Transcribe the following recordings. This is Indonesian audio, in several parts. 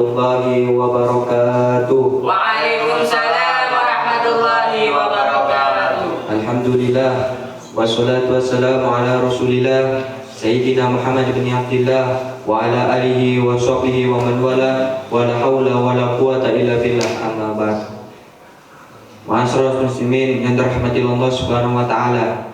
warahmatullahi wabarakatuh. Waalaikumsalam warahmatullahi wabarakatuh. Alhamdulillah wassalatu wassalamu ala Rasulillah Sayyidina Muhammad bin Abdillah wa ala alihi wa sahbihi wa man wala wa la hawla wa la quwata illa billah, amma ba'd. Ma'asyiral muslimin yang dirahmati Allah Subhanahu wa taala.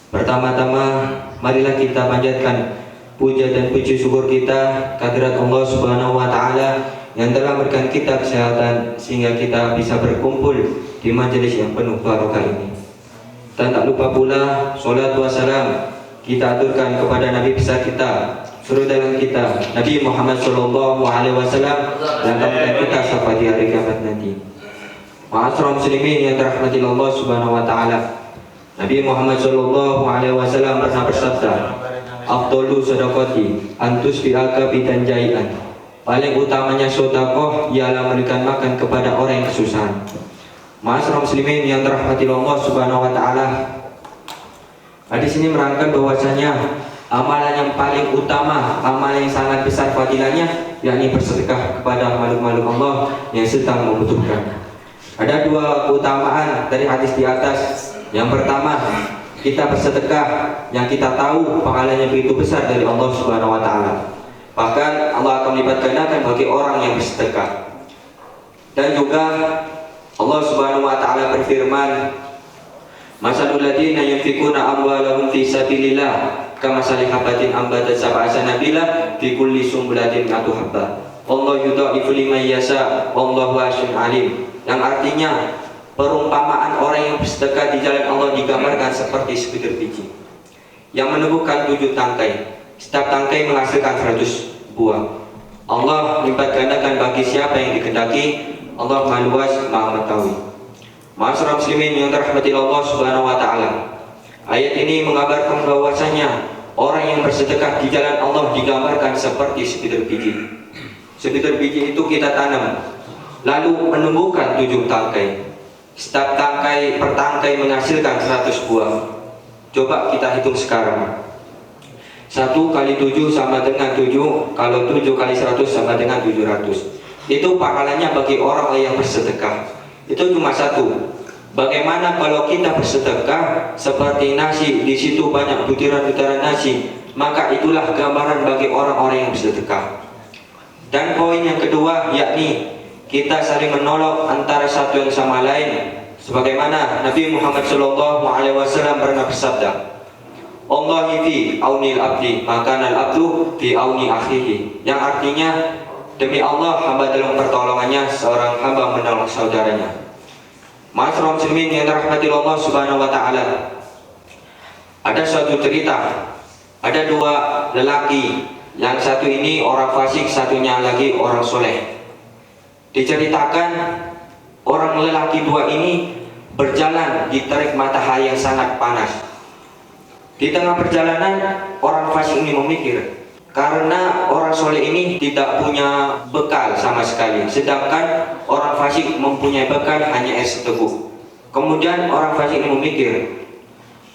Pertama-tama marilah kita panjatkan puja dan puji syukur kita kehadirat Allah Subhanahu wa taala yang telah memberikan kita kesehatan sehingga kita bisa berkumpul di majelis yang penuh barokah ini. Dan tak lupa pula salat wa salam kita aturkan kepada Nabi besar kita, surgawan kita, Nabi Muhammad sallallahu alaihi wasallam, yang akan kita sampai di hari kiamat nanti. Ma'asyiral muslimin yang dirahmati Allah Subhanahu wa taala. Nabi Muhammad sallallahu alaihi wasallam pernah bersabda, "Afdalu sedekati antus bi'aka bidanjaian." Paling utamanya sedekah ialah memberikan makan kepada orang yang kesusahan. Ma'asyiral muslimin yang dirahmati Allah Subhanahu wa taala. Hadis ini merangkan bahwasanya amalan yang paling utama, amalan yang sangat besar fadilahnya, yakni bersedekah kepada makhluk-makhluk Allah yang sedang membutuhkan. Ada dua keutamaan dari hadis di atas. Yang pertama, kita bersedekah yang kita tahu pahalanya begitu besar dari Allah Subhanahu wa taala. Bahkan Allah akan melipat gandakan bagi orang yang bersedekah. Dan juga Allah Subhanahu wa taala berfirman, "Masalul ladzina yunfikuna amwalahum fi sabilillah kamasali habatin ambatat sab'a sanabila fi kulli sumbulatin mi'atu habbah. Wallahu yudha'ifu liman yasha wallahu wasi'un alim." Yang artinya perumpamaan orang yang bersedekah di jalan Allah digambarkan seperti sebutir biji yang menumbuhkan 7 tangkai. Setiap tangkai menghasilkan 100 buah. Allah lipat gandakan bagi siapa yang dikehendaki. Allah Maha Luas, Maha Mengetahui. Ma'asyiral muslimin yang dirahmati Allah Subhanahu wa taala. Ayat ini mengabarkan bahwasanya orang yang bersedekah di jalan Allah digambarkan seperti sebutir biji. Sebutir biji itu kita tanam, lalu menumbuhkan 7 tangkai. Setiap tangkai per tangkai menghasilkan 100 buah. Coba kita hitung sekarang. 1 kali 7 sama dengan 7. Kalau 7 kali 100 sama dengan 700. Itu pahalanya bagi orang yang bersedekah. Itu cuma 1. Bagaimana kalau kita bersedekah seperti nasi, di situ banyak butiran-butiran nasi, maka itulah gambaran bagi orang-orang yang bersedekah. Dan poin yang kedua yakni kita saling menolong antara satu yang sama lain, sebagaimana Nabi Muhammad sallallahu alaihi wasallam pernah bersabda, "Allahi fi aunil abdi, maka al abdu fi auni akhihi." Yang artinya, demi Allah hamba dalam pertolongannya, seorang hamba menolong saudaranya. Ma'asyiral muslimin yang dirahmati Allah Subhanahu wa taala. Ada suatu cerita, ada 2 lelaki, yang satu ini orang fasik, satunya lagi orang soleh. Diceritakan orang lelaki 2 ini berjalan di terik matahari yang sangat panas. Di tengah perjalanan orang fasik ini memikir, karena orang soleh ini tidak punya bekal sama sekali, sedangkan orang fasik mempunyai bekal hanya air seteguk. Kemudian orang fasik ini memikir,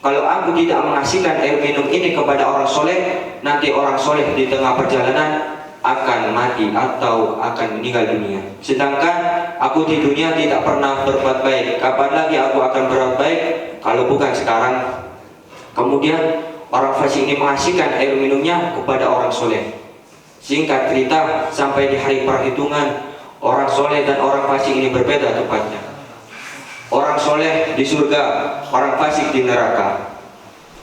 kalau aku tidak mengasihkan air minum ini kepada orang soleh, nanti orang soleh di tengah perjalanan akan mati atau akan meninggal dunia. Sedangkan aku di dunia tidak pernah berbuat baik. Kapan lagi aku akan berbuat baik kalau bukan sekarang? Kemudian orang fasik ini mengasihkan air minumnya kepada orang soleh. Singkat cerita, sampai di hari perhitungan, orang soleh dan orang fasik ini berbeda tempatnya. Orang soleh di surga, orang fasik di neraka.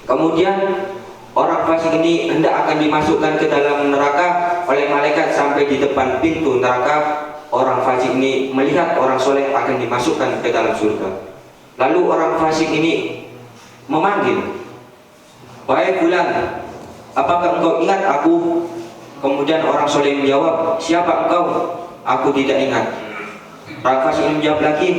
Kemudian orang fasik ini hendak akan dimasukkan ke dalam neraka oleh malaikat. Sampai di depan pintu neraka, orang fasik ini melihat orang soleh akan dimasukkan ke dalam surga. Lalu orang fasik ini memanggil, "Wahai fulan, apakah engkau ingat aku?" Kemudian orang soleh menjawab, "Siapa engkau?" "Aku tidak ingat." Orang fasik ini menjawab lagi,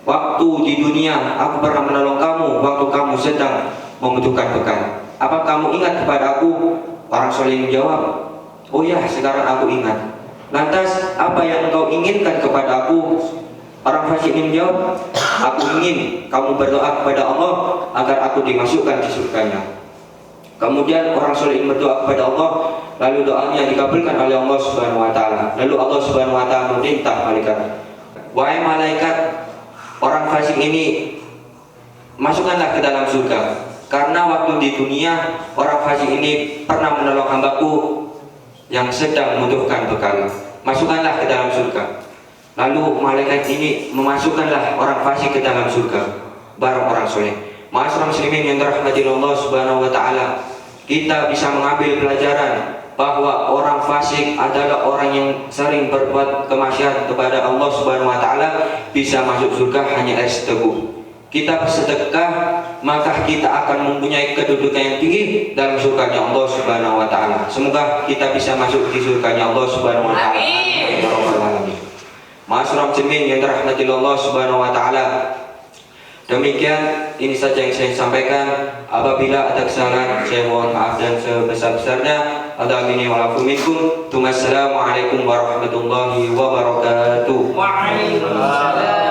"Waktu di dunia aku pernah menolong kamu waktu kamu sedang membutuhkan bekal. Apa kamu ingat kepada aku?" Orang soleh menjawab, "Oh ya, sekarang aku ingat." "Lantas apa yang engkau inginkan kepada aku?" Orang fasik ini menjawab, "Aku ingin kamu berdoa kepada Allah agar aku dimasukkan di surganya." Kemudian orang soleh ini berdoa kepada Allah, lalu doanya dikabulkan oleh Allah Subhanahu wa taala. Lalu Allah Subhanahu wa taala memerintah malaikat, wahai malaikat, orang fasik ini masukkanlah ke dalam surga, karena waktu di dunia orang fasik ini pernah menolong hambaku yang sedang membutuhkan bekal. Masukkanlah ke dalam surga. Lalu malaikat ini memasukkanlah orang fasik ke dalam surga bareng orang soleh. Ma'asyiral muslimin yang dirahmati Allah Subhanahu wa taala, kita bisa mengambil pelajaran bahwa orang fasik adalah orang yang sering berbuat kemaksiatan kepada Allah Subhanahu wa taala, bisa masuk surga hanya es teguh. Kita bersedekah, maka kita akan mempunyai kedudukan yang tinggi dalam surganya Allah Subhanahu wa taala. Semoga kita bisa masuk di surganya Allah Subhanahu wa taala. Amin. Ma'asyiral muslimin yang dirahmati Allah Subhanahu wa taala, demikian ini saja yang saya sampaikan. Apabila ada kesalahan, saya mohon maaf dan sebesar-besarnya. Amin wa lakum minkum. Assalamualaikum warahmatullahi wabarakatuh. Waalaikumsalam.